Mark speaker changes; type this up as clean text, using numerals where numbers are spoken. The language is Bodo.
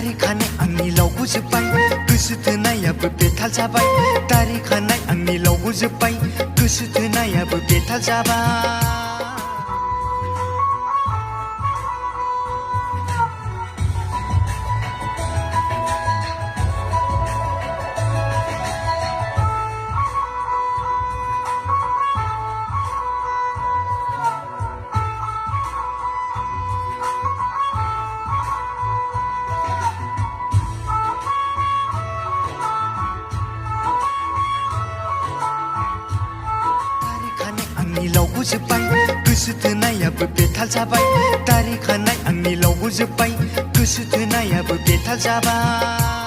Speaker 1: दारि खानाय आंनि लावगु जोब्बाय गोसो थोनायाबो बेथाल जाबाय दारि खानाय आंनि लावगु जोब्बाय गोसो थोनायाबो बेथाल जाबाय आंनि लावगु जोब्बाय गोसो थोनायाबो बेथाल जाबाय दारि खानाय आंनि लावगु जोब्बाय गोसो थोनायाबो बेथाल जाबाय